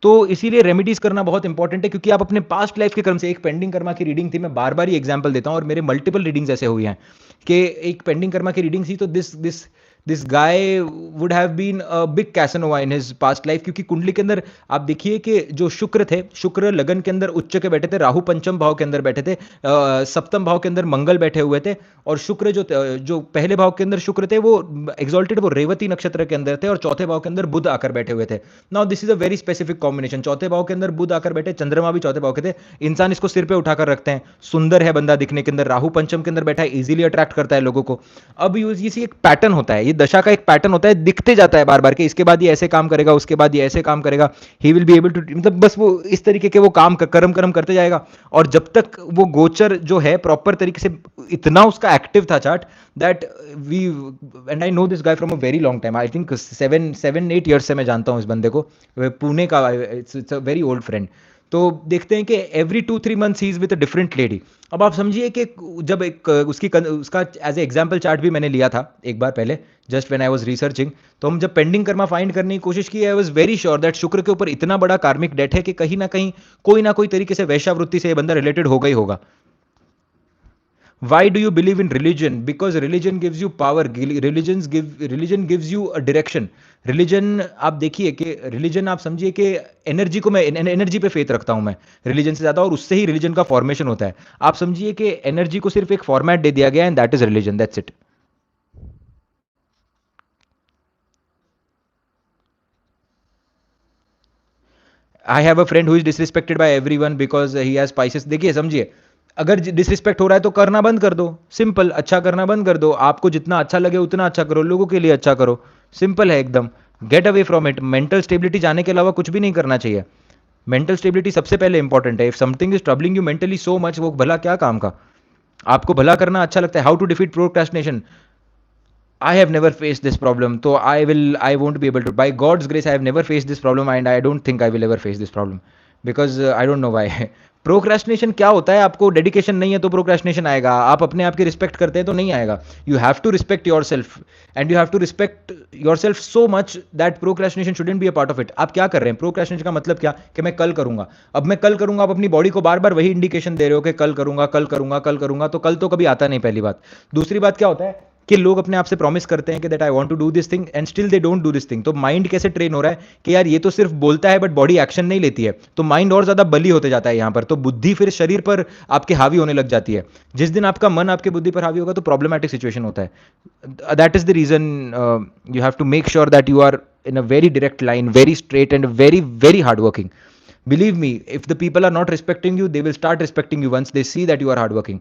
तो इसीलिए रेमेडीज करना बहुत इंपॉर्टेंट है, क्योंकि आप अपने पास्ट लाइफ के कर्म से, एक पेंडिंग कर्मा की रीडिंग थी, मैं बार बार ही एग्जांपल देता हूं और मेरे मल्टीपल रीडिंग्स ऐसे हुई हैं कि एक पेंडिंग कर्मा की रीडिंग थी, तो this guy would have been a big Casanova in his past life, क्योंकि कुंडली के अंदर आप देखिए कि जो शुक्र थे, शुक्र लगन के अंदर उच्च के बैठे थे, राहु पंचम भाव के अंदर बैठे थे, सप्तम भाव के अंदर मंगल बैठे हुए थे, और शुक्र जो पहले भाव के अंदर शुक्र थे वो एग्जॉल्टेड, वो रेवती नक्षत्र के अंदर थे, और चौथे भाव के अंदर बुध आकर बैठे हुए थे। Now this is a very specific combination. चौथे भाव के अंदर बुध आकर बैठे, चंद्रमा भी चौथे भाव के थे। इंसान इसको सिर पे उठाकर रखते हैं, सुंदर है बंदा दिखने के अंदर, राहु पंचम के अंदर बैठा है, इजीली अट्रैक्ट करता है लोगों को। अब ये एक पैटर्न होता है, ये दशा का एक पैटर्न होता है, दिखते जाता है बार बार के इसके बाद ये ऐसे काम करेगा, उसके बाद ये ऐसे काम करेगा, he will be able to, मतलब बस वो इस तरीके के वो काम कर्म कर्म करते जाएगा। और जब तक वो गोचर जो है प्रॉपर तरीके से, इतना उसका एक्टिव था chart that we, and I know this guy from a very long time, I think 7-8 years से मैं जानता हूँ इस बंदे को, पुणे का, it's a very old friend. तो देखते हैं कि every 2-3 months he is with a different lady. अब आप समझिए कि जब एक उसका एज ए एग्जाम्पल चार्ट भी मैंने लिया था एक बार पहले, just when I was researching, तो हम जब पेंडिंग कर्मा फाइंड करने की कोशिश की, I was very sure that शुक्र के ऊपर इतना बड़ा कार्मिक डेट है कि कहीं ना कहीं कोई ना कोई तरीके से वैश्यावृत्ति से ये बंदा रिलेटेड होगा ही होगा। Why do you believe in religion? Because religion gives you power. Religion gives you a direction. Religion आप देखिए कि रिलीजन आप समझिए कि एनर्जी को, मैं एनर्जी पे फेथ रखता हूं मैं रिलीजन से ज्यादा, और उससे ही रिलीजन का फॉर्मेशन होता है। आप समझिए कि एनर्जी को सिर्फ एक फॉर्मेट दे दिया गया and that is religion, that's it. I have a friend who is disrespected by everyone because he has spices. देखिए समझिए, अगर डिसरिस्पेक्ट हो रहा है तो करना बंद कर दो, सिंपल। अच्छा करना बंद कर दो, आपको जितना अच्छा लगे उतना अच्छा करो, लोगों के लिए अच्छा करो, सिंपल है एकदम। Get away from it. Mental stability जाने के अलावा कुछ भी नहीं करना चाहिए। मेंटल स्टेबिलिटी सबसे पहले इंपॉर्टेंट है। If something is troubling you mentally so much, वो भला क्या काम का? आपको भला करना अच्छा लगता है। How to defeat procrastination? I have never faced this problem, so I won't be able to. By God's grace, I have never faced this problem, and I don't think I will ever face this problem because I don't know why. Procrastination क्या होता है? आपको dedication नहीं है तो procrastination आएगा। आप अपने आप की रिस्पेक्ट करते हैं तो नहीं आएगा। You have to respect yourself, and you have to respect yourself so much that procrastination shouldn't be a part of it. आप क्या कर रहे हैं? प्रोक्रेस्टिनेशन का मतलब क्या कि मैं कल करूंगा। अब मैं कल करूंगा, आप अपनी बॉडी को बार बार वही इंडिकेशन दे रहे हो कि कल करूंगा, कल करूंगा, कल करूंगा, तो कल तो कभी आता नहीं, पहली बात। दूसरी बात क्या होता है कि लोग अपने आप से प्रॉमिस करते हैं कि that I want to do this thing and still they don't do this thing. तो माइंड कैसे ट्रेन हो रहा है कि यार ये तो सिर्फ बोलता है बट बॉडी एक्शन नहीं लेती है, तो माइंड और ज्यादा बली होते जाता है यहां पर। तो बुद्धि फिर शरीर पर आपके हावी होने लग जाती है। जिस दिन आपका मन आपके बुद्धि पर हावी होगा तो प्रॉब्लमैटिक सिचुएशन होता है। That is the reason you have to make sure that you are in a very direct line, very straight, and very, very hardworking. Believe me, if the people are not respecting you, they will start respecting you once they see that you are hardworking.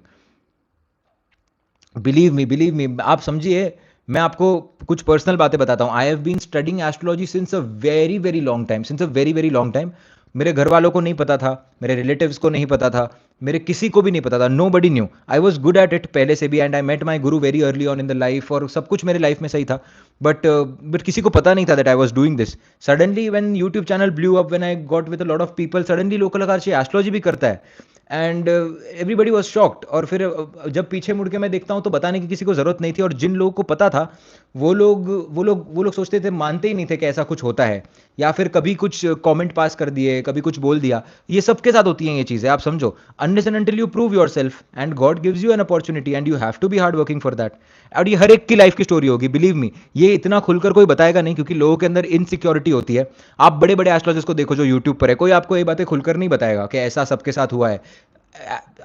Believe me, आप समझिए। मैं आपको कुछ personal बातें बताता हूँ। I have been studying astrology since a very very long time, since a very very long time. मेरे घर वालों को नहीं पता था, मेरे रिलेटिव्स को नहीं पता था, मेरे किसी को भी नहीं पता था। Nobody knew. I was good at it पहले से भी, and I met my guru very early on in the life, और सब कुछ मेरे लाइफ में सही था। बट किसी को पता नहीं था that I was doing this. Suddenly when YouTube channel blew up, when I got with a lot of people, suddenly लोग लगा एस्ट्रोलॉजी भी करता है, एंड एवरीबडी वॉज शॉक्ड। और फिर जब पीछे मुड़ के मैं देखता हूँ तो बताने की किसी को जरूरत नहीं थी, और जिन लोगों को पता था वो लोग सोचते थे, मानते ही नहीं थे कि ऐसा कुछ होता है, या फिर कभी कुछ कमेंट पास कर दिए, कभी कुछ बोल दिया। ये सबके साथ होती हैं ये चीजें, आप समझो। Unless and until you prove yourself and God gives you an opportunity and you have to be hard working for that. और ये हर एक की लाइफ की स्टोरी होगी, बिलीव मी। ये इतना खुलकर कोई बताएगा नहीं, क्योंकि लोगों के अंदर इनसिक्योरिटी होती है। आप बड़े बड़े एस्ट्रोलॉजर्स को देखो जो यूट्यूब पर है, कोई आपको ये बातें खुलकर नहीं बताएगा कि ऐसा सबके साथ हुआ है।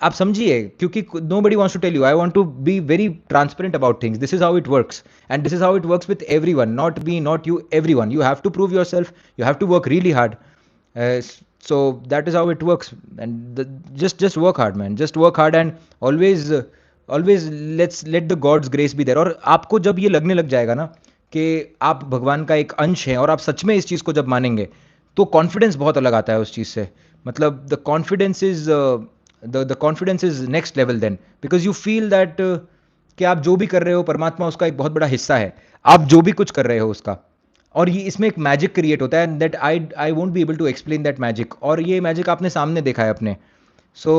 आप समझिए, क्योंकि nobody wants to tell you. I want to be very transparent about things. This is how it works, and this is how it works with everyone. Not me, not you, everyone. You have to prove yourself. You have to work really hard. So that is how it works. And just work hard, man. Just work hard and always let's let the God's grace be there. और आपको जब ये लगने लग जाएगा ना कि आप भगवान का एक अंश हैं और आप सच में इस चीज़ को जब मानेंगे, तो कॉन्फिडेंस बहुत अलग आता है उस चीज़ से. मतलब the confidence is next level then, because you feel that कि आप जो भी कर रहे हो परमात्मा उसका एक बहुत बड़ा हिस्सा है. आप जो भी कुछ कर रहे हो उसका, और ये इसमें एक मैजिक क्रिएट होता है that I won't be able to explain that magic. और ये मैजिक आपने सामने देखा है अपने. So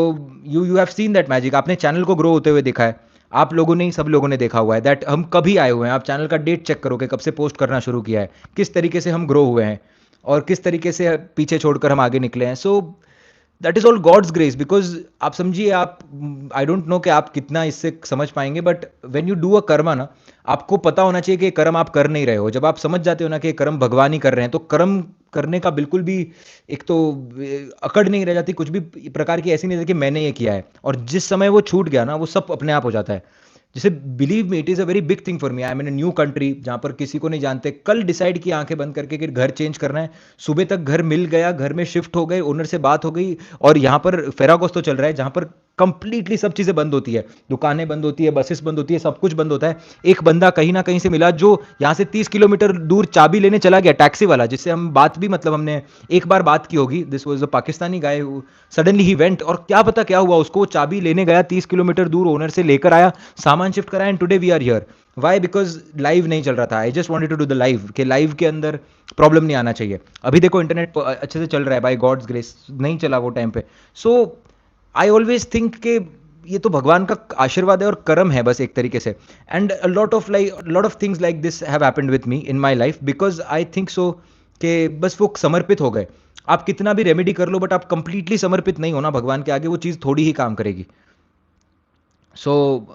you have seen that magic. आपने चैनल को ग्रो होते हुए देखा है. आप लोगों ने ही, सब लोगों ने देखा हुआ है दैट हम कभी आए हुए हैं. आप चैनल का डेट चेक करो कि कब से पोस्ट करना शुरू किया है, किस तरीके से हम ग्रो हुए हैं और किस तरीके से पीछे छोड़कर हम आगे निकले हैं. So that is all God's grace. Because आप समझिए, आप, आई डोंट नो कि आप कितना इससे समझ पाएंगे, but when you do a Karma ना, आपको पता होना चाहिए कि कर्म आप कर नहीं रहे हो. जब आप समझ जाते हो ना कि कर्म भगवान ही कर रहे हैं, तो कर्म करने का बिल्कुल भी एक तो अकड़ नहीं रह जाती. कुछ भी प्रकार की ऐसी नहीं रहती कि मैंने ये किया है. और जिस समय वो छूट गया ना, वो सब अपने आप हो जाता है. जैसे believe me, it is a very big thing for me. I am in a new country जहाँ पर किसी को नहीं जानते. कल डिसाइड किया आंखें बंद करके कि घर चेंज करना है. सुबह तक घर मिल गया, घर में शिफ्ट हो गए, ओनर से बात हो गई. और यहाँ पर फेरागोस तो चल रहा है जहाँ पर कंप्लीटली सब चीज़ें बंद होती है. दुकानें बंद होती है, बसेस बंद होती है, सब कुछ बंद होता है. एक बंदा कहीं ना कहीं से मिला जो यहाँ से 30 किलोमीटर दूर चाबी लेने चला गया, टैक्सी वाला, जिससे हम बात भी, मतलब हमने एक बार बात की होगी. This was a Pakistani guy. Suddenly he went, और क्या पता क्या हुआ उसको. वो चाबी लेने गया 30 किलोमीटर दूर, ओनर से लेकर आया, सामान शिफ्ट कराया, and today we are here. Why? Because live नहीं चल रहा था. I just wanted to do the live, कि लाइव के अंदर प्रॉब्लम नहीं आना चाहिए. अभी देखो इंटरनेट अच्छे से चल रहा है बाय गॉड्स ग्रेस. नहीं चला वो टाइम पे. सो आई ऑलवेज थिंक कि ये तो भगवान का आशीर्वाद है और कर्म है बस एक तरीके से. And lot of things like this have happened with me in my life, because I think so कि बस वो समर्पित हो गए. आप कितना भी रेमेडी कर लो, बट आप कंप्लीटली समर्पित नहीं होना भगवान के आगे, वो चीज़ थोड़ी ही काम करेगी. So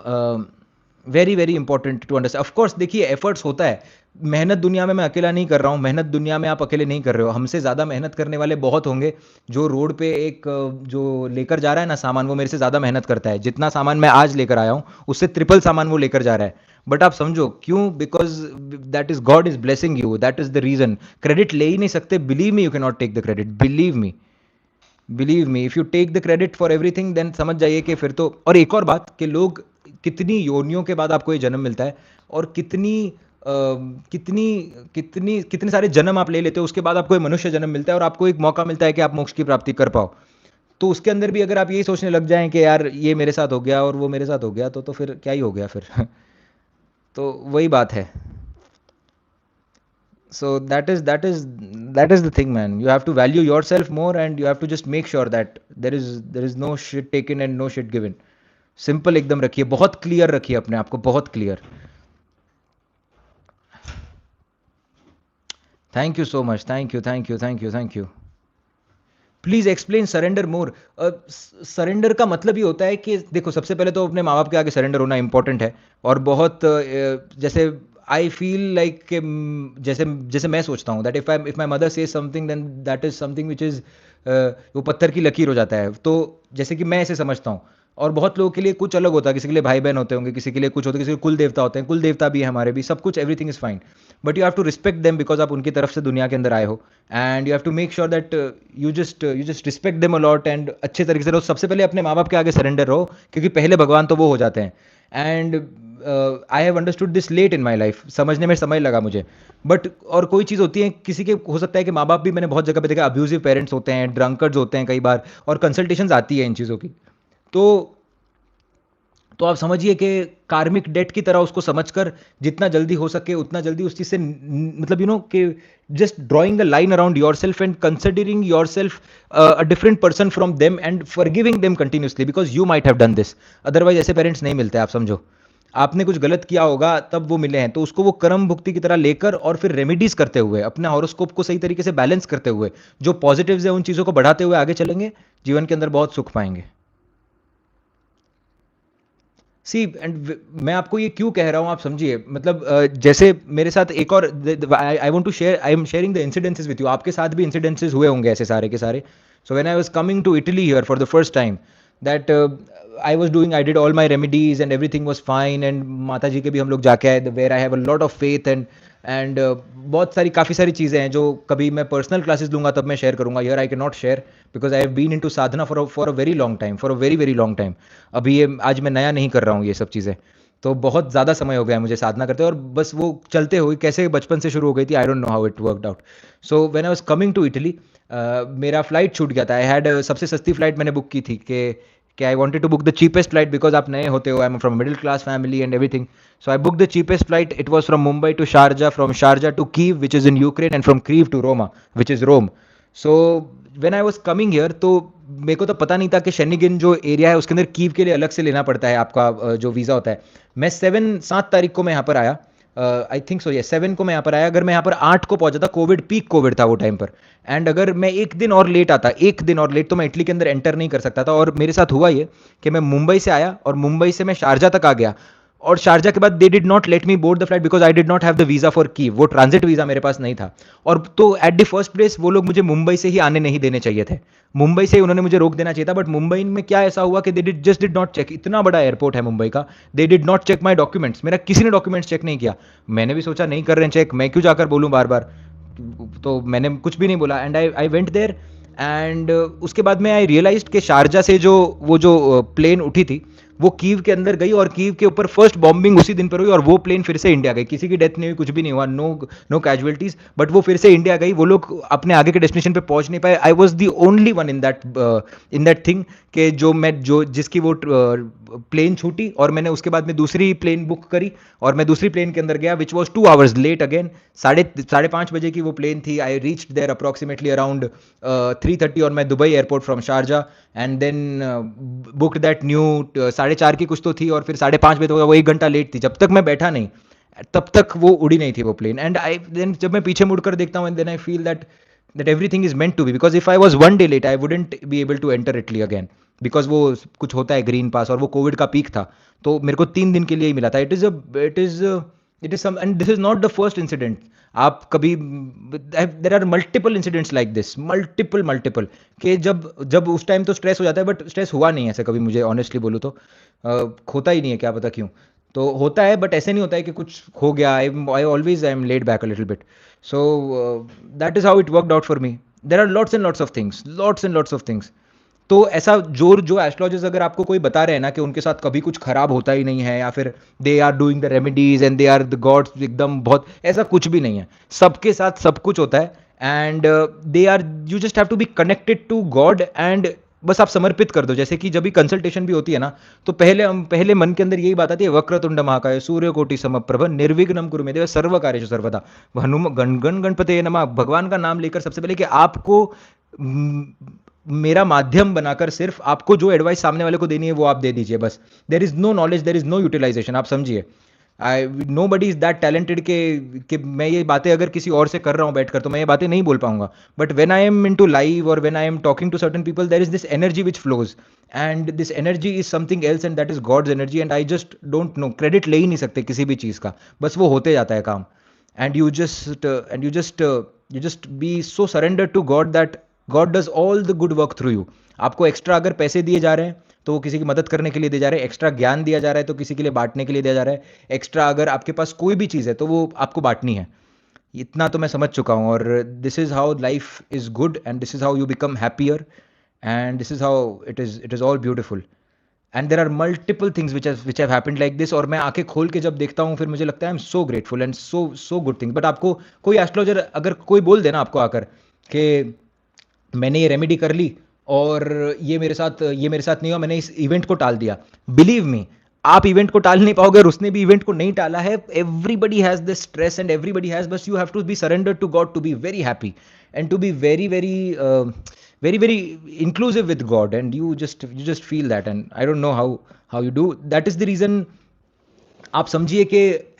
very very important to understand. Of course देखिए, एफर्ट्स होता है. मेहनत दुनिया में मैं अकेला नहीं कर रहा हूँ. मेहनत दुनिया में आप अकेले नहीं कर रहे हो. हमसे ज़्यादा मेहनत करने वाले बहुत होंगे. जो रोड पे एक जो लेकर जा रहा है ना सामान, वो मेरे से ज़्यादा मेहनत करता है. जितना सामान मैं आज लेकर आया हूँ, उससे ट्रिपल सामान वो लेकर जा रहा है. बट आप समझो क्यों? Because that is God is blessing you. That is the reason. Credit ले ही नहीं सकते. Believe me, you can not take the credit. Believe me, if you take the credit for everything, then समझ जाइए कि फिर तो. और एक और बात कि लोग, कितनी योनियों के बाद आपको ये जन्म मिलता है, और कितनी कितने सारे जन्म आप ले लेते हो, उसके बाद आपको ये मनुष्य जन्म मिलता है, और आपको एक मौका मिलता है कि आप मोक्ष की प्राप्ति कर पाओ. तो उसके अंदर भी अगर आप यही सोचने लग जाएं कि यार ये मेरे साथ हो गया और वो मेरे साथ हो गया, तो फिर क्या ही हो गया फिर. तो वही बात है. So that is the thing, man. You have to value yourself more, and you have to just make sure that there is no shit taken and no shit given. Simple एकदम रखिए, बहुत क्लियर रखिए अपने आप को, बहुत clear. Thank you so much. Thank you. Please explain surrender more. Surrender का मतलब ये होता है कि देखो, सबसे पहले तो अपने माँ बाप के आगे सरेंडर होना इंपॉर्टेंट है. और बहुत जैसे आई फील लाइक जैसे जैसे मैं सोचता हूँ that if my mother says something, then that is something which is, वो पत्थर की लकीर हो जाता है. तो जैसे कि मैं ऐसे समझता हूँ. और बहुत लोगों के लिए कुछ अलग होता है. किसी के लिए भाई बहन होते होंगे, किसी के लिए कुछ होते हैं, किसी के कुल देवता होते हैं. कुल देवता भी है हमारे भी, सब कुछ, everything is fine. But you have to respect them, because आप उनकी तरफ से दुनिया के अंदर आए हो. And you have to make sure that you just respect them a lot, and अच्छे तरीके से रहो. सबसे पहले अपने माँ बाप के आगे सरेंडर रहो, क्योंकि पहले भगवान तो वो हो जाते हैं. And I have understood this late in my life. समझने में समय लगा मुझे. बट और कोई चीज़ होती है, किसी के हो सकता है कि माँ बाप भी, मैंने बहुत जगह पे देखा, अब्यूजिव पेरेंट्स होते हैं, ड्रंकर्ड्स होते हैं कई बार, और कंसल्टेशंस आती है इन चीज़ों की. तो आप समझिए कि कार्मिक डेट की तरह उसको समझकर जितना जल्दी हो सके उतना जल्दी उस चीज़ से, मतलब कि just drawing a line around your self and considering your self a different person from them, and forgiving them continuously, because you might have done this. Otherwise ऐसे पेरेंट्स नहीं मिलते. आप समझो, आपने कुछ गलत किया होगा तब वो मिले हैं. तो उसको वो कर्म भुक्ति की तरह लेकर, और फिर रेमेडीज करते हुए, अपने हॉरोस्कोप को सही तरीके से बैलेंस करते हुए, जो पॉजिटिव्स है उन चीज़ों को बढ़ाते हुए आगे चलेंगे, जीवन के अंदर बहुत सुख पाएंगे. सी एंड मैं आपको ये क्यों कह रहा हूँ, आप समझिए. मतलब जैसे मेरे साथ एक और, I want to share, I am sharing the incidences with you. आपके साथ भी इंसिडेंसेस हुए होंगे ऐसे सारे के सारे. So when I was coming to Italy here for the first time, that I did all my remedies and everything was fine, and Mata ji के भी हम लोग जाके आए, where I have a lot of faith, and बहुत सारी काफ़ी सारी चीज़ें हैं जो कभी मैं पर्सनल क्लासेस लूंगा तब मैं शेयर करूंगा. Here I can not share because I have been into sadhana for a very long time, for a very very long time. अभी ये आज मैं नया नहीं कर रहा हूँ ये सब चीज़ें. तो बहुत ज़्यादा समय हो गया है मुझे साधना करते, और बस वो चलते हुए कैसे बचपन से शुरू हो गई थी, I don't know how it worked out. So when I was coming to Italy, मेरा फ्लाइट छूट गया था. आई हैड सबसे सस्ती फ्लाइट मैंने बुक की थी कि I wanted to book the cheapest flight because आप नए होते हो, I am from middle class family and everything. So I booked the cheapest flight. It was from Mumbai to Sharjah, from Sharjah to Kyiv, which is in Ukraine, and from Kyiv to Roma, which is Rome. So when I was coming here, तो मेरे को तो पता नहीं था कि Schengen जो area है उसके अंदर कीव के लिए अलग से लेना पड़ता है आपका जो वीज़ा होता है. मैं 7 तारीख को मैं यहाँ पर आया. आई थिंक सो ये 7 को मैं यहाँ पर आया. अगर मैं यहाँ पर 8 को पहुंचा था, पीक कोविड था वो टाइम पर. एंड अगर मैं एक दिन और लेट आता, एक दिन और लेट, तो मैं इटली के अंदर एंटर नहीं कर सकता था. और मेरे साथ हुआ ये कि मैं मुंबई से आया और मुंबई से मैं शारजा तक आ गया, और शारजा के बाद दे did not let me board the flight because I did not have the visa for Kyiv. वो ट्रांजिट वीजा मेरे पास नहीं था. और तो एट द फर्स्ट प्लेस वो लोग मुझे मुंबई से ही आने नहीं देने चाहिए थे. मुंबई से ही उन्होंने मुझे रोक देना चाहिए था. बट मुंबई में क्या ऐसा हुआ कि दे डिड नॉट चेक. इतना बड़ा एयरपोर्ट है मुंबई का. They did not check my documents. मेरा किसी ने डॉक्यूमेंट्स चेक नहीं किया. मैंने भी सोचा नहीं कर रहे हैं चेक, मैं क्यों जाकर बोलूं बार बार. तो मैंने कुछ भी नहीं बोला, एंड आई वेंट देयर. एंड उसके बाद में आई रियलाइज्ड कि शारजा से जो प्लेन उठी थी वो कीव के अंदर गई, और कीव के ऊपर फर्स्ट बॉम्बिंग उसी दिन पर हुई, और वो प्लेन फिर से इंडिया गई. किसी की डेथ नहीं हुई, कुछ भी नहीं हुआ, नो कैजुअलिटीज. बट वो फिर से इंडिया गई. वो लोग अपने आगे के डेस्टिनेशन पे पहुंच नहीं पाए. I was the only one in that thing कि जो जिसकी वो प्लेन छूटी, और मैंने उसके बाद में दूसरी प्लेन बुक करी और मैं दूसरी प्लेन के अंदर गया, which was 2 hours late again. 5:30 बजे की वो प्लेन थी. I reached there approximately around 3:30, और मैं Dubai airport from Sharjah. And then booked that new 4:30 की कुछ तो थी, और फिर 5:30 बजे तो वो 1 घंटा लेट थी. जब तक मैं बैठा नहीं तब तक वो उड़ी नहीं थी वो प्लेन. एंड आई देन जब मैं पीछे मुड़कर देखता हूँ, and then I feel that everything is meant to be, because if I was 1 day late I wouldn't be able to enter Italy again, because वो कुछ होता है ग्रीन पास, और वो कोविड का पीक था. तो मेरे को 3 दिन के लिए ही मिला था. It is some, and this is not the first incident. आप कभी there are multiple incidents like this, multiple कि जब जब उस टाइम तो स्ट्रेस हो जाता है, बट स्ट्रेस हुआ नहीं ऐसे कभी मुझे, ऑनेस्टली बोलूँ तो. होता ही नहीं है, क्या पता क्यों. तो होता है, बट ऐसे नहीं होता है कि कुछ हो गया. I am laid back a little bit. So that is how it worked out for me. There are lots and lots of things. तो ऐसा जो एस्ट्रोलॉजर्स अगर आपको कोई बता रहे हैं ना कि उनके साथ कभी कुछ खराब होता ही नहीं है, या फिर they are doing the remedies and they are the gods, एकदम बहुत ऐसा कुछ भी नहीं है. सबके साथ सब कुछ होता है. And they are you just have to be connected to God, and बस आप समर्पित कर दो. जैसे कि जब भी कंसल्टेशन भी होती है ना, तो पहले मन के अंदर यही बात आती है, वक्रतुंड महाकाय सूर्यकोटि समप्रभ निर्विघ्नं कुरु मे देव सर्व कार्येषु सर्वदा. हनुम गण गणपते नमः, भगवान का नाम लेकर सबसे पहले कि आपको मेरा माध्यम बनाकर सिर्फ आपको जो एडवाइस सामने वाले को देनी है वो आप दे दीजिए बस. There is no knowledge, there is no utilization. आप समझिए, I nobody is that talented कि मैं ये बातें अगर किसी और से कर रहा हूँ बैठकर तो मैं ये बातें नहीं बोल पाऊंगा. But when I am in to live और when I am talking to certain people, there is this energy which flows, and this energy is something else, and that is God's energy. And I just don't know, credit ले ही नहीं सकते किसी भी चीज़ का, बस वो होते जाता है काम. And you just be so surrender to God that God does all the good work through you. आपको एक्स्ट्रा अगर पैसे दिए जा रहे हैं तो वो किसी की मदद करने के लिए दिए जा रहे हैं. एक्स्ट्रा ज्ञान दिया जा रहा है तो किसी के लिए बांटने के लिए दिया जा रहा है. एक्स्ट्रा अगर आपके पास कोई भी चीज़ है तो वो आपको बांटनी है. इतना तो मैं समझ चुका हूँ. और this is how life is good, and this is how you become happier, and this is how it is all beautiful. And there are multiple things which have happened like this. और मैं आंखें खोल के जब देखता हूँ फिर मुझे लगता है आई am so grateful and so good things. But आपको कोई एस्ट्रोलॉजर अगर कोई बोल देना आपको आकर कि मैंने ये रेमेडी कर ली और ये मेरे साथ नहीं हुआ, मैंने इस इवेंट को टाल दिया, बिलीव मी आप इवेंट को टाल नहीं पाओगे, और उसने भी इवेंट को नहीं टाला है. Everybody has this stress and everybody has, बस you have to be surrender to God to be very happy and to be very very very very inclusive with God, and you just feel that, and I don't know how you do. That is the reason. आप समझिए कि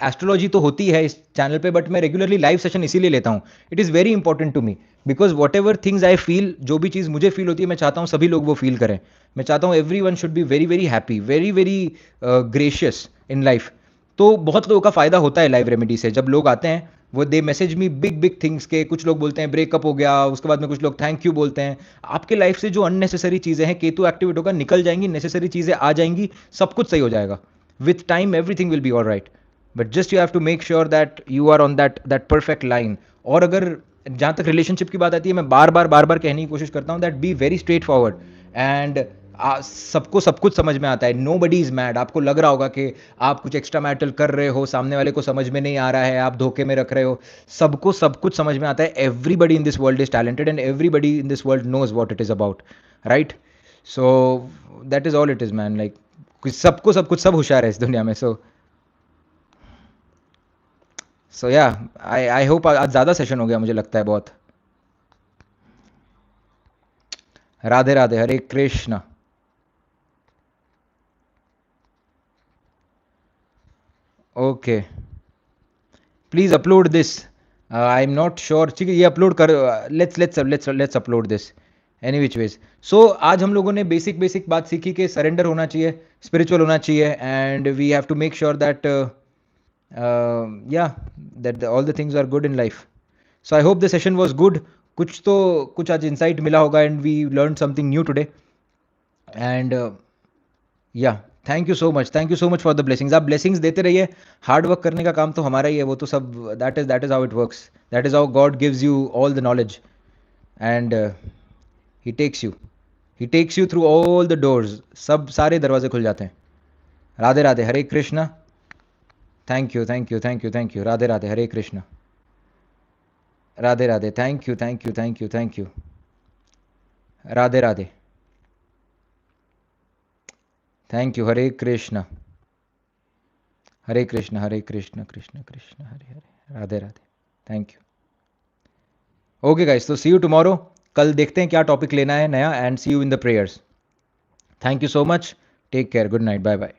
astrology तो होती है इस channel पे, but मैं regularly live session इसीलिए लेता हूँ. It is very important to me because whatever things I feel, जो भी चीज़ मुझे फील होती है मैं चाहता हूँ सभी लोग वो फील करें. मैं चाहता हूँ everyone should be very very happy, very very gracious in life. तो बहुत लोगों का फ़ायदा होता है लाइव रेमेडी से. जब लोग आते हैं वो they message me big big things के, कुछ लोग बोलते हैं ब्रेकअप हो गया, उसके बाद में कुछ लोग थैंक यू बोलते हैं। आपके लाइफ से जो अननेसेसरी चीज़ें हैं, केतु एक्टिवेट होगा, निकल जाएंगी, नेसेसरी चीज़ें आ जाएंगी, सब कुछ सही हो जाएगा। With time everything will be all right, but just you have to make sure that you are on that perfect line. और अगर जहाँ तक रिलेशनशिप की बात आती है, मैं बार बार कहने की कोशिश करता हूँ that be very straightforward and सबको सब कुछ समझ में आता है। Nobody is mad. आपको लग रहा होगा कि आप कुछ एक्स्ट्रा मैटल कर रहे हो, सामने वाले को समझ में नहीं आ रहा है, आप धोखे में रख रहे हो, सबको सब कुछ समझ में आता है। Everybody in this world is talented and everybody in this world knows what it is about, right? So that is all it is man, like सबको सब कुछ, सब होशियार है इस दुनिया में। सो या आई होप आज ज़्यादा सेशन हो गया, मुझे लगता है बहुत। Radhe Radhe, Hare Krishna. Okay, please upload this. I am not sure, ठीक है ये अपलोड कर, let's upload this any which ways. So आज हम लोगों ने बेसिक बेसिक बात सीखी कि सरेंडर होना चाहिए, स्पिरिचुअल होना चाहिए, and we have to make sure that या that all the things are good in life. So I hope the session was good. कुछ आज इंसाइट मिला होगा and we learn something new today. And या thank you so much for the blessings. आप blessings देते रहिए, hard work करने का काम तो हमारा ही है, वो तो सब that is how it works, that is how God gives you all the knowledge and he takes you through all the doors, सब सारे दरवाजे खुल जाते हैं। Radhe Radhe, Hare Krishna. Thank you, Radhe Radhe, Hare Krishna. Radhe Radhe, thank you. Radhe Radhe, thank you, Hare Krishna. Hare Krishna Krishna Krishna Hare Hare, Radhe Radhe, thank you. Okay guys, तो see you tomorrow. कल देखते हैं क्या टॉपिक लेना है नया, and see you in the prayers. Thank you so much, take care, good night, bye bye.